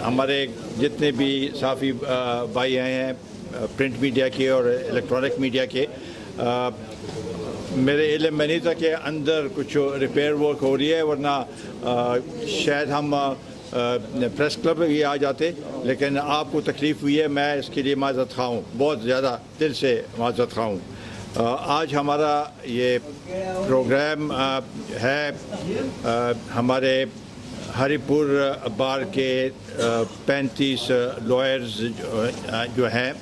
हमारे जितने भी साफ़ी भाई आए हैं प्रिंट मीडिया के और इलेक्ट्रॉनिक मीडिया के, मेरे इल्म में नहीं था कि अंदर कुछ रिपेयर वर्क हो रही है, वरना शायद हम प्रेस क्लब में भी आ जाते, लेकिन आपको तकलीफ़ हुई है, मैं इसके लिए माज़रत खा हूँ, बहुत ज़्यादा दिल से माज़रत खा हूँ। आज हमारा ये प्रोग्राम है हमारे हरिपुर बार के 35 लॉयर्स जो हैं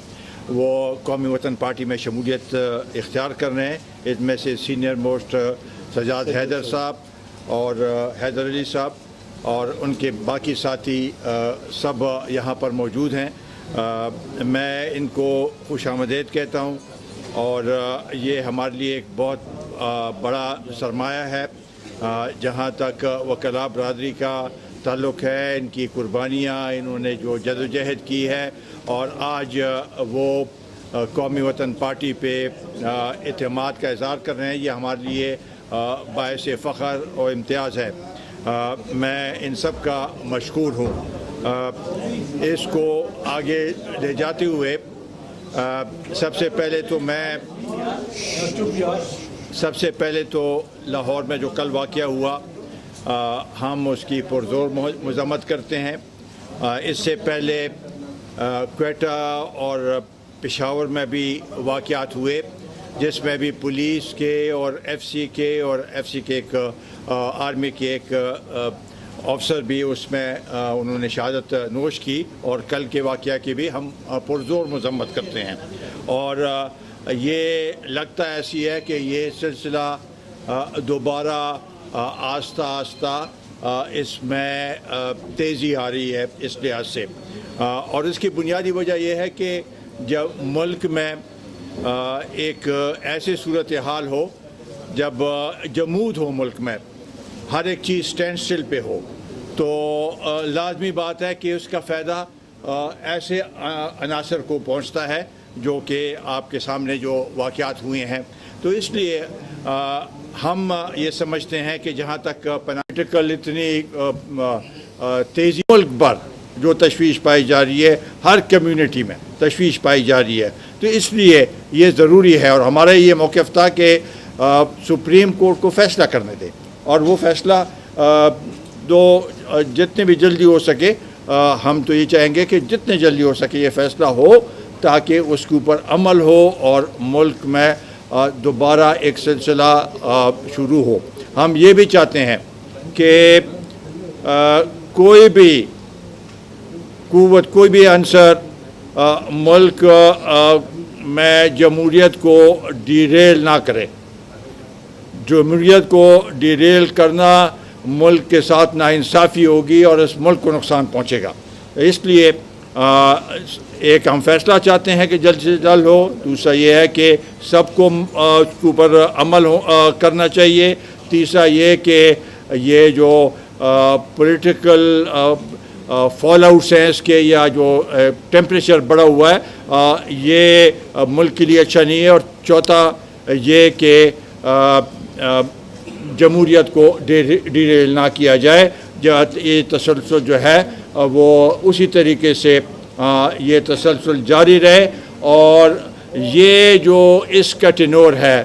वो कौमी वतन पार्टी में शमूलियत इख्तियार कर रहे हैं। इसमें से सीनियर मोस्ट सजाद हैदर साहब और हैदर अली साहब और उनके बाकी साथी सब यहाँ पर मौजूद हैं। मैं इनको खुशामदीद कहता हूँ और ये हमारे लिए एक बहुत बड़ा सरमाया है। जहाँ तक वकला बरदरी का ताल्लुक़ है, इनकी कुर्बानियाँ, इन्होंने जो जदोजहद की है और आज वो कौमी वतन पार्टी पे एतमाद का इज़हार कर रहे हैं, ये हमारे लिए बायस फ़ख्र और इम्तियाज़ है। मैं इन सब का मशकूर हूँ। इसको आगे ले जाते हुए सबसे पहले तो लाहौर में जो कल वाक़या हुआ हम उसकी पुरज़ोर मज़म्मत करते हैं। इससे पहले क्वेटा और पेशावर में भी वाक़यात हुए जिसमें भी पुलिस के और एफसी के एक आर्मी के एक ऑफिसर भी उसमें उन्होंने शहादत नोश की और कल के वाक़या की भी हम पुरज़ोर मज़म्मत करते हैं। और ये लगता ऐसी है कि ये सिलसिला दोबारा आस्ता आस्ता इसमें तेज़ी आ रही है इस लिहाज से। और इसकी बुनियादी वजह यह है कि जब मुल्क में एक ऐसी सूरत हाल हो जब जमूद हो, मुल्क में हर एक चीज़ स्टैंड स्टिल पे हो, तो लाजमी बात है कि उसका फ़ायदा ऐसे अनासर को पहुंचता है जो कि आपके सामने जो वाक़यात हुए हैं। तो इसलिए हम ये समझते हैं कि जहाँ तक पॉलिटिकल इतनी तेज़ी मुल्क भर जो तशवीश पाई जा रही है, हर कम्युनिटी में तशवीश पाई जा रही है, तो इसलिए ये ज़रूरी है और हमारा ये मौक़िफ़ था कि सुप्रीम कोर्ट को फ़ैसला करने दें और वो फ़ैसला जितने भी जल्दी हो सके, हम तो ये चाहेंगे कि जितने जल्दी हो सके ये फ़ैसला हो ताकि उसके ऊपर अमल हो और मुल्क में दोबारा एक सिलसिला शुरू हो। हम ये भी चाहते हैं कि कोई भी कुव्वत, कोई भी अंसर मुल्क में जमहूरियत को डिरेल ना करे। जमहूरियत को डिरेल करना मुल्क के साथ नाइंसाफ़ी होगी और इस मुल्क को नुकसान पहुँचेगा। इसलिए एक हम फैसला चाहते हैं कि जल्द से जल्द हो। दूसरा ये है कि सबको उसके ऊपर अमल करना चाहिए। तीसरा ये कि ये जो पॉलिटिकल फॉल आउट्स हैं इसके या जो टेम्परेचर बढ़ा हुआ है ये मुल्क के लिए अच्छा नहीं है। और चौथा ये कि जमहूरियत को डिरेल ना किया जाए, ये तसलसल जो है वो उसी तरीके से ये तसलसल जारी रहे और ये जो इसका टेनोर है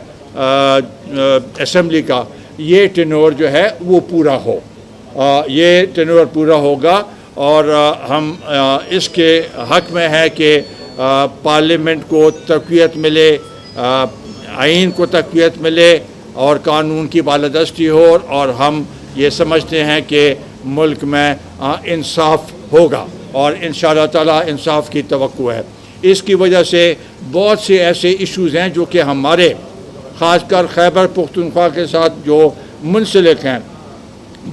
असम्बली का, ये टेनोर जो है वो पूरा हो, ये टेनोर पूरा होगा और हम इसके हक़ में है कि पार्लियामेंट को तक़वियत मिले, आइन को तक़वियत मिले और कानून की बालादस्ती हो और हम ये समझते हैं कि मुल्क में इंसाफ होगा और इंशाअल्लाह ताला इंसाफ की तवक्को है। इसकी वजह से बहुत से ऐसे इश्यूज़ हैं जो कि हमारे ख़ासकर खैबर पुख्तनख्वा के साथ जो मुंसलिक हैं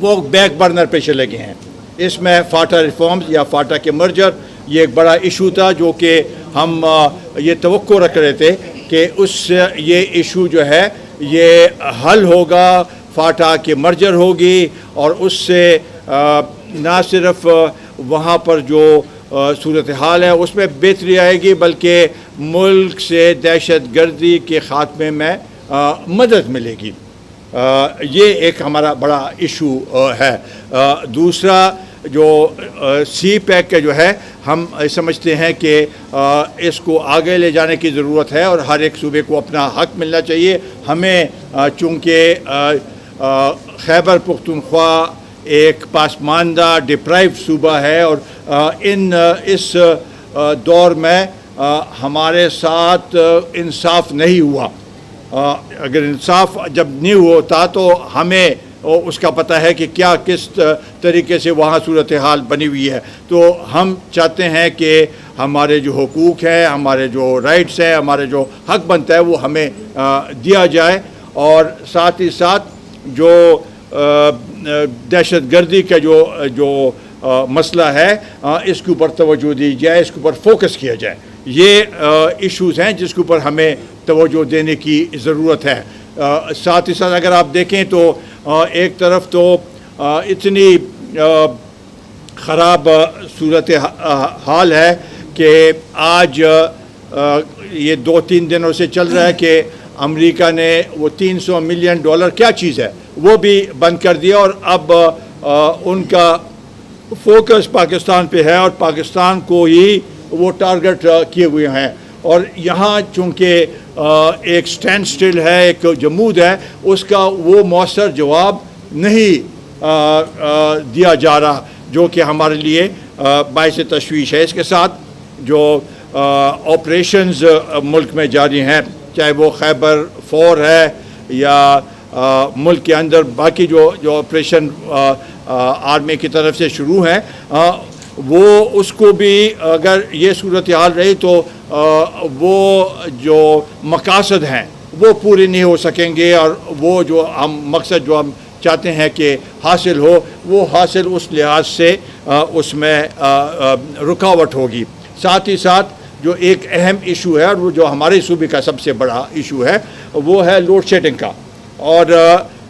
वो बैक बर्नर पे चले गए हैं। इसमें फ़ाटा रिफॉर्म्स या फ़ाटा के मर्जर ये एक बड़ा इशू था जो कि हम ये तवक्को रख रहे थे कि ये इशू जो है ये हल होगा, फ़ाटा के मर्जर होगी और उससे ना सिर्फ वहाँ पर जो सूरत हाल है उसमें बेहतरी आएगी बल्कि मुल्क से दहशत गर्दी के ख़ात्मे में मदद मिलेगी। ये एक हमारा बड़ा इशू है। दूसरा जो सी पैक का जो है हम समझते हैं कि इसको आगे ले जाने की ज़रूरत है और हर एक सूबे को अपना हक मिलना चाहिए। हमें चूँकि खैबर पख्तूनख्वा एक पासमानदा डिप्राइव्ड सूबा है और इस दौर में हमारे साथ इंसाफ नहीं हुआ। अगर इंसाफ जब नहीं होता तो हमें उसका पता है कि क्या किस तरीके से वहाँ सूरत हाल बनी हुई है। तो हम चाहते हैं कि हमारे जो हुकूक हैं, हमारे जो राइट्स हैं, हमारे जो हक बनता है वो हमें दिया जाए और साथ ही साथ जो दहशतगर्दी का जो मसला है इसके ऊपर तवज्जो दी जाए, इसके ऊपर फोकस किया जाए। ये इश्यूज़ हैं जिसके ऊपर हमें तवज्जो देने की ज़रूरत है। साथ ही साथ अगर आप देखें तो एक तरफ तो इतनी ख़राब सूरत हाल है कि आज ये 2-3 दिनों से चल रहा है कि अमेरिका ने वो $300 मिलियन क्या चीज़ है वो भी बंद कर दिया और अब उनका फोकस पाकिस्तान पे है और पाकिस्तान को ही वो टारगेट किए हुए हैं। और यहाँ चूँकि एक स्टैंड स्टिल है, एक जमूद है, उसका वो मौसर जवाब नहीं दिया जा रहा, जो कि हमारे लिए बाइस तशवीश है। इसके साथ जो ऑपरेशंस मुल्क में जारी हैं, चाहे वो खैबर 4 है या मुल्क के अंदर बाकी जो ऑपरेशन आर्मी की तरफ से शुरू हैं, वो उसको भी अगर ये सूरत हाल रही तो वो जो मकासद हैं वो पूरे नहीं हो सकेंगे और वो जो हम मकसद जो हम चाहते हैं कि हासिल हो वो हासिल उस लिहाज से उसमें रुकावट होगी। साथ ही साथ जो एक अहम इशू है और वो जो हमारे सूबे का सबसे बड़ा इशू है वो है लोड शेडिंग का। और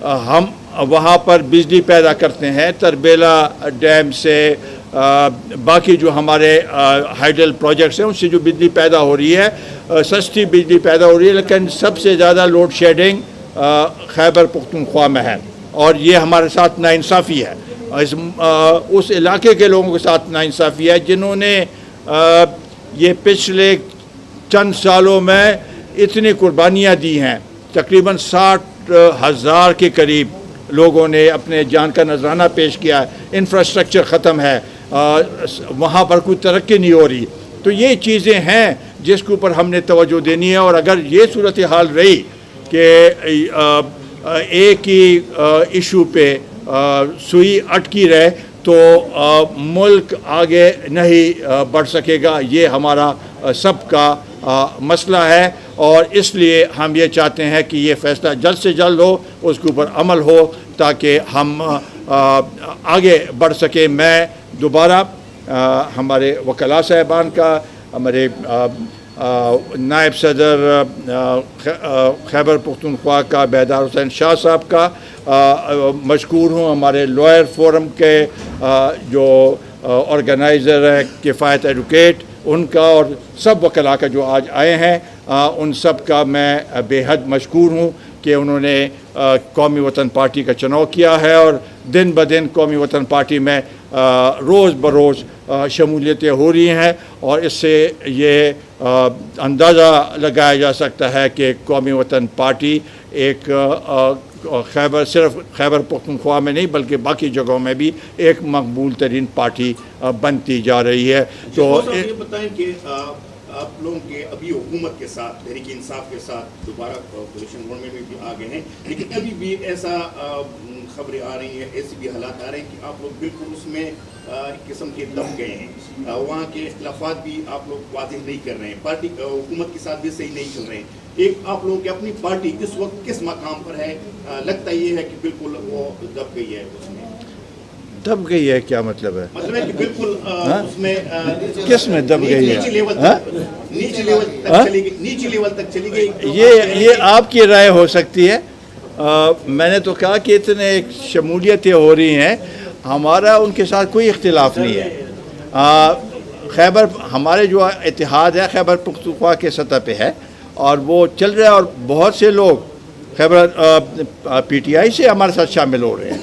हम वहाँ पर बिजली पैदा करते हैं तरबेला डैम से, बाकी जो हमारे हाइडल प्रोजेक्ट्स हैं उससे जो बिजली पैदा हो रही है, सस्ती बिजली पैदा हो रही है, लेकिन सबसे ज़्यादा लोड शेडिंग खैबर पख्तूनख्वा में है और ये हमारे साथ नाइंसाफ़ी है। उस इलाके के लोगों के साथ नाइंसाफ़ी है जिन्होंने ये पिछले चंद सालों में इतनी कुर्बानियाँ दी हैं। तकरीबन 60,000 के करीब लोगों ने अपने जान का नजराना पेश किया है। इंफ्रास्ट्रक्चर ख़त्म है, वहाँ पर कोई तरक्की नहीं हो रही। तो ये चीज़ें हैं जिसके ऊपर हमने तवज्जो देनी है और अगर ये सूरत हाल रही कि एक ही इशू पे सुई अटकी रहे तो मुल्क आगे नहीं बढ़ सकेगा। ये हमारा सबका मसला है और इसलिए हम ये चाहते हैं कि ये फ़ैसला जल्द से जल्द हो, उसके ऊपर अमल हो ताकि हम आगे बढ़ सकें। मैं दोबारा हमारे वकला साहिबान का, हमारे नायब सदर खैबर पख्तूनख्वा का बेदार हुसैन शाह साहब का मशकूर हूँ, हमारे लॉयर फोरम के जो ऑर्गेनाइज़र है किफ़ायत एडवोकेट उनका और सब वकला का जो आज आए हैं उन सब का मैं बेहद मशकूर हूँ कि उन्होंने कौमी वतन पार्टी का चुनाव किया है और दिन ब दिन कौमी वतन पार्टी में रोज़ बरोज़ शमूलियतें हो रही हैं और इससे ये अंदाज़ा लगाया जा सकता है कि कौमी वतन पार्टी एक सिर्फ खैबर पख्तूनख्वा में नहीं बल्कि बाकी जगहों में भी एक मकबूल तरीन पार्टी बनती जा रही है। तो ये बताएं कि आप लोगों के अभी हुकूमत के साथ, तहरीक इंसाफ के साथ दोबारा कोalition गवर्नमेंट में भी आ गए हैं, लेकिन अभी भी ऐसा खबरें आ रही हैं, ऐसे भी हालात आ रहे हैं कि आप लोग बिल्कुल उसमें एक किस्म के दब गए हैं। वहाँ के इख्तिलाफात भी आप लोग वाज़ेह नहीं कर रहे हैं, पार्टी हुकूमत के साथ भी सही नहीं चल रहे हैं। एक आप लोगों की अपनी पार्टी इस वक्त किस मकाम पर है? लगता ये है कि बिल्कुल वो दब गई है। उसमें दब गई है क्या मतलब है? मतलब है कि बिल्कुल उसमें किस में दब गई है? नीचे लेवल तक चली गई। ये आपकी राय हो सकती है। मैंने तो कहा कि इतने शमूलियतें हो रही हैं, हमारा उनके साथ कोई इख्तिलाफ नहीं है। खैबर हमारे जो इतिहाद है खैबर पख्तूनख्वा के सतह पे है और वो चल रहा है और बहुत से लोग खैबर PTI से हमारे साथ शामिल हो रहे हैं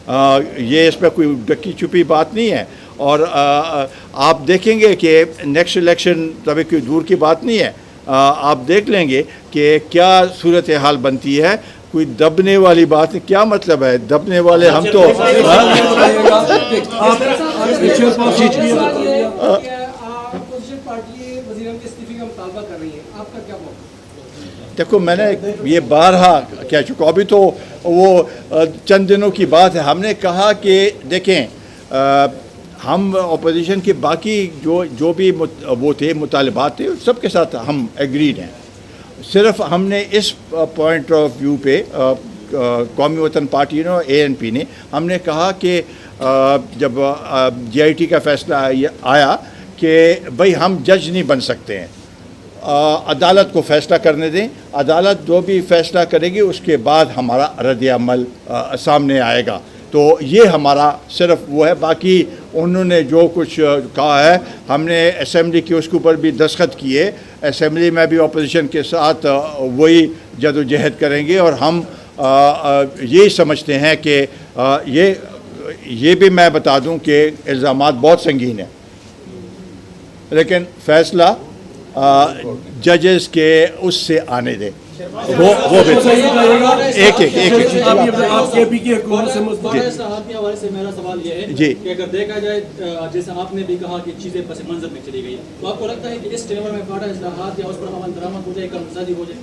ये इसमें कोई डकी छुपी बात नहीं है। और आप देखेंगे कि नेक्स्ट इलेक्शन तभी कोई दूर की बात नहीं है, आप देख लेंगे कि क्या सूरत हाल बनती है। कोई दबने वाली बात नहीं, क्या मतलब है दबने वाले, हम तो देखो मैंने ये बारहा कह चुका, अभी तो वो चंद दिनों की बात है। हमने कहा कि देखें हम अपोजिशन के बाकी जो भी वो थे मुतालबात थे सबके साथ हम एग्रीड हैं। सिर्फ हमने इस पॉइंट ऑफ व्यू पे कौमी वतन पार्टी ने ANP ने हमने कहा कि जब GIT का फैसला आया कि भाई हम जज नहीं बन सकते हैं, अदालत को फ़ैसला करने दें, अदालत जो भी फ़ैसला करेगी उसके बाद हमारा रद्द अमल सामने आएगा। तो ये हमारा सिर्फ वो है, बाकी उन्होंने जो कुछ कहा है हमने असेंबली के उसके ऊपर भी दस्तखत किए। असेंबली में भी अपोजिशन के साथ वही जदोजहद करेंगे और हम ये समझते हैं कि ये भी मैं बता दूं कि इल्ज़ामात बहुत संगीन है, लेकिन फ़ैसला जजेस के उससे आने दें। वो भी एक मेरा सवाल ये है जी कि अगर देखा जाए जैसे आपने भी कहा कि चीज़ें पस मंजर में चली गई, तो आपको लगता है कि इस टेबल में काटा इस्लाहात या उस पर अमल दरामद हो जाए, कर्मचारी हो जाए?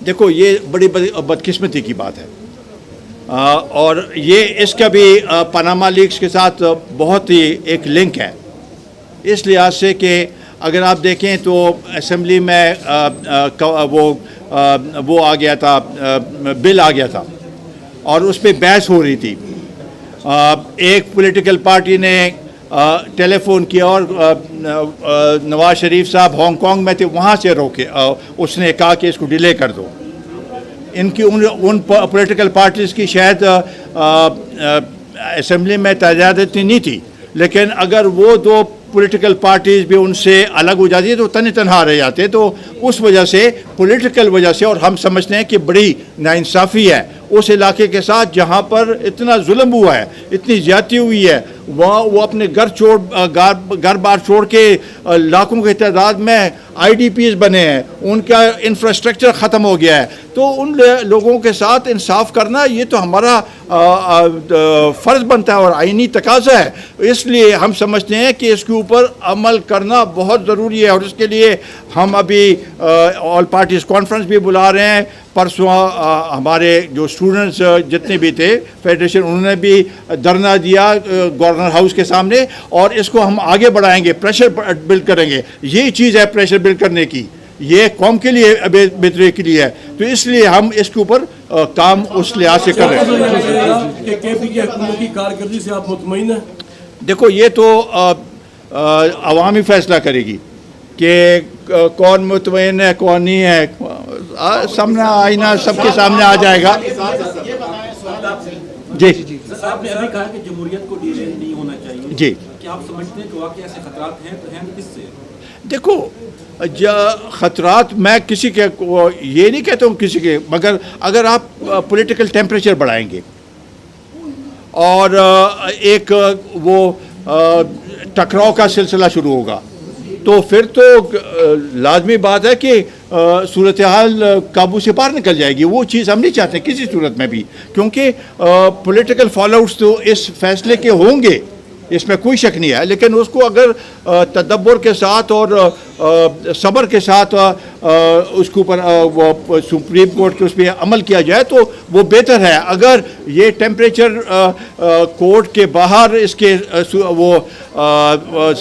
देखो ये बड़ी बदकिस्मती की बात है और ये इसका भी पनामा लीक्स के साथ बहुत ही एक लिंक है, इस लिहाज से कि अगर आप देखें तो असेंबली में वो आ गया था, बिल आ गया था और उस पर बहस हो रही थी। एक पॉलिटिकल पार्टी ने टेलीफोन किया और नवाज शरीफ साहब हांगकांग में थे, वहाँ से रोके, उसने कहा कि इसको डिले कर दो। इनकी उन पॉलिटिकल पार्टीज़ की शायद असेंबली में तादाद इतनी नहीं थी, लेकिन अगर वो दो पॉलिटिकल पार्टीज़ भी उनसे अलग हो जाती है तो तने तनहा रह जाते। तो उस वजह से पॉलिटिकल वजह से, और हम समझते हैं कि बड़ी नाइंसाफ़ी है उस इलाके के साथ जहाँ पर इतना जुल्म हुआ है, इतनी ज़्यादती हुई है, वहाँ वो अपने घर बार छोड़ के लाखों की तादाद में IDPs बने हैं, उनका इंफ्रास्ट्रक्चर ख़त्म हो गया है। तो उन लोगों के साथ इंसाफ करना ये तो हमारा फ़र्ज़ बनता है और आईनी तकाज़ा है। इसलिए हम समझते हैं कि इसके ऊपर अमल करना बहुत ज़रूरी है और इसके लिए हम अभी ऑल पार्टीज़ कॉन्फ्रेंस भी बुला रहे हैं। परसों हमारे जो स्टूडेंट्स जितने भी थे फेडरेशन, उन्होंने भी धरना दिया गवर्नर हाउस के सामने और इसको हम आगे बढ़ाएंगे, प्रेशर बिल्ड करेंगे। ये चीज़ है प्रेशर बिल्ड करने की, ये कौम के लिए बेहतरी के लिए है, तो इसलिए हम इसके ऊपर काम उस लिहाज से कर रहे हैं। की कारकर्दगी से आप मुतमईन हैं? देखो ये तो अवामी फैसला करेगी कि कौन मुतमईन है कौन नहीं है, सामने आईना सबके सामने आ जाएगा। जी आपने अभी कहा कि जमहूरियत को डिले नहीं होना चाहिए जी, क्या आप समझते हैं कि वाकई ऐसे खतरात हैं, तो हैं किससे? देखो ख़तरात मैं किसी के ये नहीं कहता हूँ किसी के, मगर अगर आप पॉलिटिकल टेम्परेचर बढ़ाएंगे और एक वो टकराव का सिलसिला शुरू होगा तो फिर तो लाजमी बात है कि सूरत हाल काबू से पार निकल जाएगी। वो चीज़ हम नहीं चाहते किसी सूरत में भी, क्योंकि पॉलिटिकल फॉलोआउट्स तो इस फैसले के होंगे, इसमें कोई शक नहीं है, लेकिन उसको अगर तदब्बर के साथ और सब्र के साथ उसके ऊपर वो सुप्रीम कोर्ट के उस पर अमल किया जाए तो वो बेहतर है। अगर ये टेम्परेचर कोर्ट के बाहर इसके वो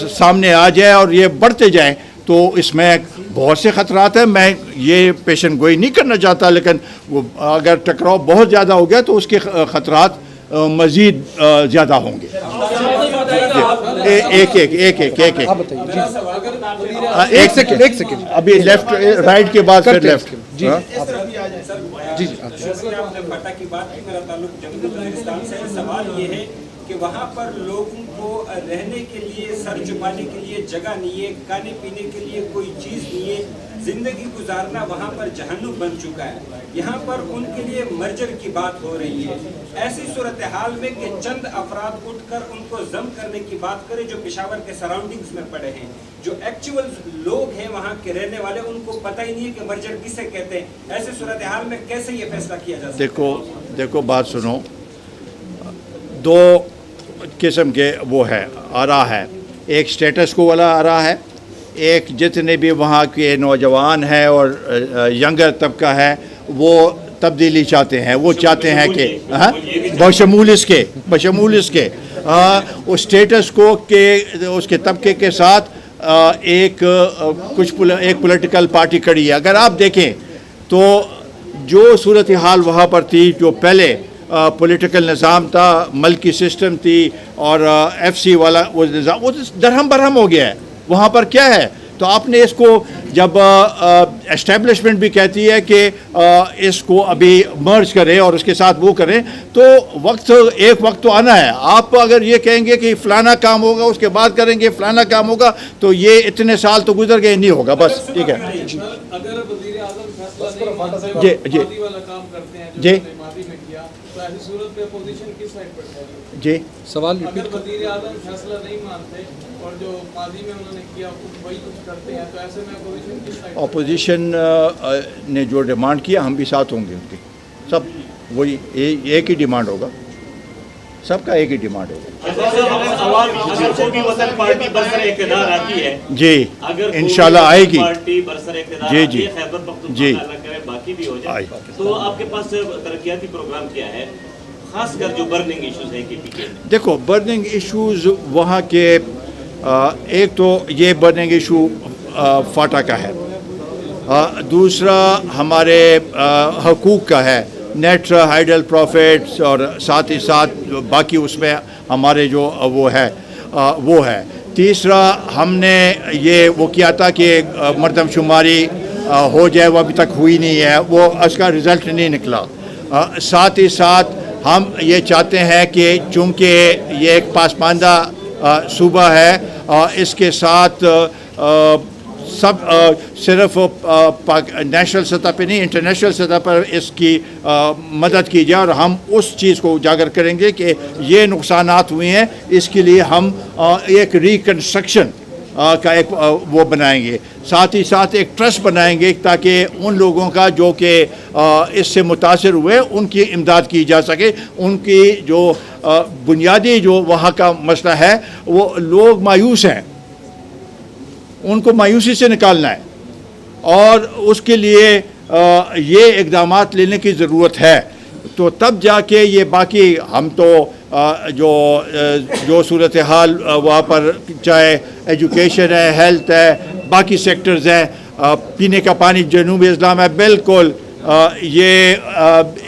सामने आ जाए और ये बढ़ते जाए तो इसमें बहुत से ख़तरात हैं। मैं ये पेशन गोई नहीं करना चाहता, लेकिन वो अगर टकराव बहुत ज़्यादा हो गया तो उसके ख़तरात मज़ीद ज़्यादा होंगे। एक सेकेंड अभी लेफ्ट राइट के बाद फिर लेफ्ट। जी जी आपने फटा की बात की, मेरा ताल्लुक जंगल बलूचिस्तान से है। सवाल ये है कि वहाँ पर लोगों को रहने के लिए, सर छुपाने के लिए जगह नहीं है, खाने पीने के लिए कोई चीज़ नहीं है, जिंदगी गुजारना वहाँ पर जहन्नुम बन चुका है। यहाँ पर उनके लिए मर्जर की बात हो रही है। ऐसी सूरत हाल में कि चंद अफराद उठकर उनको जम करने की बात करें जो पेशावर के सराउंडिंग्स में पड़े हैं, जो एक्चुअल लोग हैं वहाँ के रहने वाले, उनको पता ही नहीं है कि मर्जर किसे कहते हैं। ऐसी सूरत हाल में कैसे ये फैसला किया जा सकता है? देखो बात सुनो, दो किस्म के वो है आ रहा है, एक स्टेटस को वाला आ रहा है, एक जितने भी वहाँ के नौजवान हैं और यंगर तबका है वो तब्दीली चाहते हैं। वो चाहते हैं कि बशमूल इसके उस स्टेटस को के उसके तबके के साथ एक पॉलिटिकल पार्टी खड़ी है। अगर आप देखें तो जो सूरत हाल वहाँ पर थी, जो पहले पॉलिटिकल निज़ाम था, मल्की सिस्टम थी और FC वाला वो निज़ाम, वो दरहम बरहम हो गया है। वहाँ पर क्या है, तो आपने इसको जब एस्टेब्लिशमेंट भी कहती है कि इसको अभी मर्ज करें और उसके साथ वो करें, तो एक वक्त तो आना है। आप अगर ये कहेंगे कि फ़लाना काम होगा उसके बाद करेंगे, फ़लाना काम होगा, तो ये इतने साल तो गुजर गए, नहीं होगा। बस ठीक है। अगर वज़ीर आज़म फैसला नहीं मानते जी वाला काम करते हैं जी मादी में किया, तो ऐसी सूरत पे अपोजिशन किस साइड पर है? जी सवाल अगर वज़ीर आज़म फैसला नहीं मानते और जो मादी में उन्होंने किया वही कुछ करते हैं, तो ऐसे में अपोजिशन किस साइड? अपोजिशन ने जो डिमांड किया हम भी साथ होंगे उनके, सब वही एक ही डिमांड होगा, सबका एक ही डिमांड होगा। जी इंशाल्लाह आएगी। जी जी जी बाकी भी हो जाए, तो आपके पास तरक्याती प्रोग्राम क्या है, खासकर जो बर्निंग इश्यूज हैं KPK में? देखो बर्निंग इश्यूज वहाँ के एक तो ये बर्निंग इशू फाटा का है, दूसरा हमारे हकूक़ का है, नेट हाइडल प्रॉफिट्स, और साथ ही साथ बाकी उसमें हमारे जो वो है। तीसरा हमने ये वो किया था कि मरदमशुमारी हो जाए, वो अभी तक हुई नहीं है, वो उसका रिज़ल्ट नहीं निकला। साथ ही साथ हम ये चाहते हैं कि चूँकि ये एक पासमानदा सूबा है, इसके साथ सब सिर्फ नेशनल सतह पे नहीं, इंटरनेशनल सतह पर इसकी मदद की जाए, और हम उस चीज़ को उजागर करेंगे कि ये नुकसानात हुए हैं, इसके लिए हम एक रिकन्स्ट्रक्शन का एक वो बनाएंगे। साथ ही साथ एक ट्रस्ट बनाएंगे ताकि उन लोगों का जो कि इससे मुतासिर हुए उनकी इमदाद की जा सके। उनकी जो बुनियादी जो वहाँ का मसला है, वो लोग मायूस हैं, उनको मायूसी से निकालना है, और उसके लिए ये इक़दामात लेने की ज़रूरत है। तो तब जाके ये बाकी हम तो जो सूरत हाल वहाँ पर चाहे एजुकेशन है, हेल्थ है, बाकी सेक्टर्स हैं, पीने का पानी जनूबी इस्लाम है, बिल्कुल ये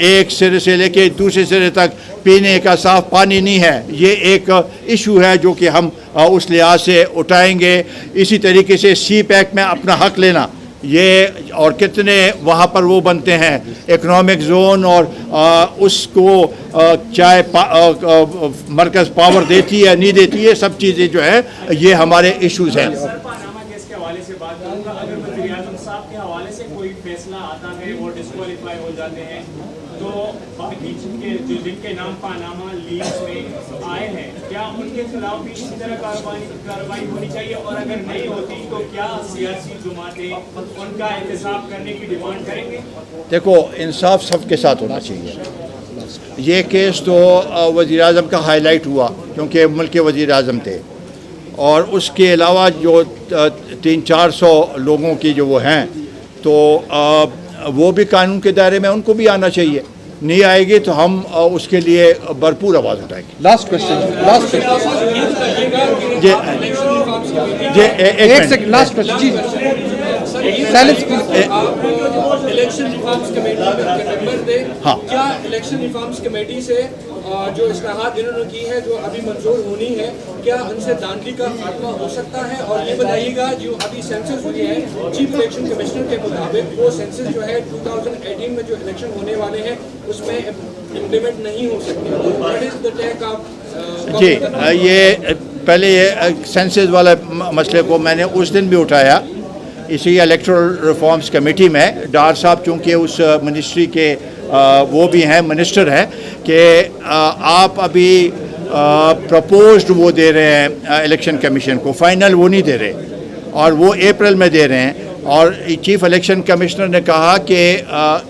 एक सिरे से लेके दूसरे सिरे तक पीने का साफ़ पानी नहीं है। ये एक इशू है जो कि हम उस लिहाज से उठाएंगे। इसी तरीके से CPEC में अपना हक लेना, ये और कितने वहाँ पर वो बनते हैं इकोनॉमिक जोन, और उसको चाहे मरकज़ पावर देती है नहीं देती है, सब चीज़ें जो है ये हमारे इश्यूज़ हैं। पानामा केस के हवाले से बात करूँगा, अगर वज़ीर आज़म साहब के हवाले से कोई फैसला आता है, वो डिस्क्वालीफाई हो जाते हैं, तो बाकी जिनके नाम पानामा लीक्स में आए हैं, क्या उनके खिलाफ भी इसी तरह कार्रवाई होनी चाहिए, और अगर नहीं होती तो क्या सियासी जमातें उनका एहतसाब करने की डिमांड करेंगे? देखो इंसाफ सबके साथ होना चाहिए। ये केस तो वज़ीर आज़म का हाईलाइट हुआ क्योंकि मुल्क के वज़ीर आज़म थे, और उसके अलावा जो 300-400 लोगों की जो वो हैं, तो वो भी कानून के दायरे में उनको भी आना चाहिए। नहीं आएगी तो हम उसके लिए भरपूर आवाज़ उठाएंगे। लास्ट क्वेश्चन जी एक सेकंड, लास्ट क्वेश्चन जी, इलेक्शन रिफॉर्म्स कमेटी में मेंबर थे, हाँ, क्या इलेक्शन रिफॉर्म्स कमेटी से जो इस्लाहात इन्होंने की है जो अभी मंजूर होनी है, क्या उनसे दांधली का खात्मा हो सकता है? और ये बताइएगा जो अभी सेंसस हुए हैं चीफ इलेक्शन कमिश्नर के मुताबिक, वो सेंसस जो है 2018 में जो इलेक्शन होने वाले हैं उसमें इम्प्लीमेंट नहीं हो सकते। What is the take off जी, ये पहले ये सेंसस वाला मसले को मैंने उस दिन भी उठाया, इसी इलेक्टोरल रिफॉर्म्स कमेटी में। डार साहब चूँकि उस मिनिस्ट्री के वो भी हैं, मिनिस्टर हैं, कि आप अभी प्रपोज्ड वो दे रहे हैं इलेक्शन कमीशन को, फाइनल वो नहीं दे रहे, और वो अप्रैल में दे रहे हैं। और चीफ इलेक्शन कमिश्नर ने कहा कि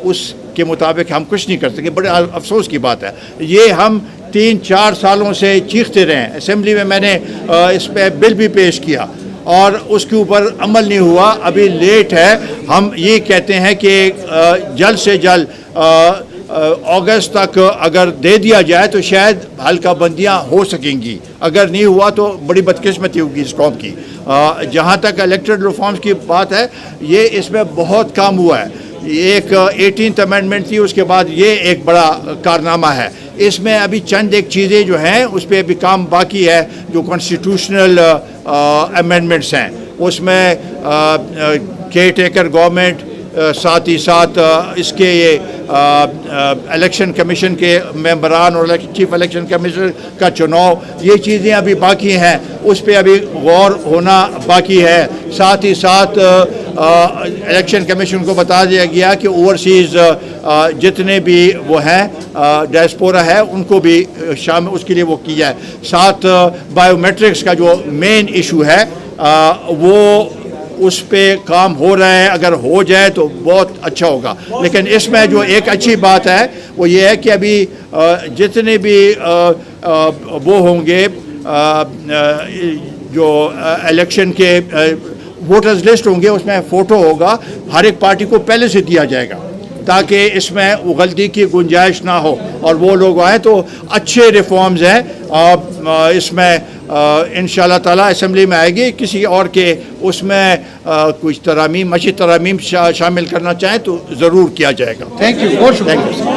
उसके मुताबिक हम कुछ नहीं कर सके। बड़े अफसोस की बात है। ये हम 3-4 सालों से चीखते रहे हैं। असेंबली में मैंने इस पर बिल भी पेश किया और उसके ऊपर अमल नहीं हुआ, अभी लेट है। हम ये कहते हैं कि जल्द से जल्द अगस्त तक अगर दे दिया जाए तो शायद हल्का बंदियाँ हो सकेंगी। अगर नहीं हुआ तो बड़ी बदकिस्मती होगी इस कौम की। जहाँ तक इलेक्टेड रिफॉर्म्स की बात है, ये इसमें बहुत काम हुआ है। एक 18th अमेंडमेंट थी, उसके बाद ये एक बड़ा कारनामा है। इसमें अभी चंद एक चीज़ें जो हैं उस पर अभी काम बाकी है, जो कॉन्स्टिट्यूशनल अमेंडमेंट्स हैं। उसमें केयर टेकर गवर्नमेंट, साथ ही साथ इसके ये इलेक्शन कमीशन के मेंबरान और चीफ इलेक्शन कमिश्नर का चुनाव, ये चीज़ें अभी बाकी हैं, उस पर अभी गौर होना बाकी है। साथ ही साथ इलेक्शन कमीशन को बता दिया गया कि ओवरसीज़ जितने भी वो हैं डायस्पोरा है, उनको भी शामिल उसके लिए वो किया है। साथ बायोमेट्रिक्स का जो मेन इशू है वो उस पे काम हो रहा है। अगर हो जाए तो बहुत अच्छा होगा। लेकिन इसमें जो एक अच्छी बात है वो ये है कि अभी जितने भी वो होंगे जो इलेक्शन के वोटर्स लिस्ट होंगे, उसमें फ़ोटो होगा, हर एक पार्टी को पहले से दिया जाएगा ताकि इसमें वो गलती की गुंजाइश ना हो और वो लोग आए। तो अच्छे रिफॉर्म्स हैं। इसमें इंशाल्लाह ताला असेंबली में आएगी। किसी और के उसमें कुछ तरमीम, मज़ीद तरमीम शामिल करना चाहें तो ज़रूर किया जाएगा। Thank you.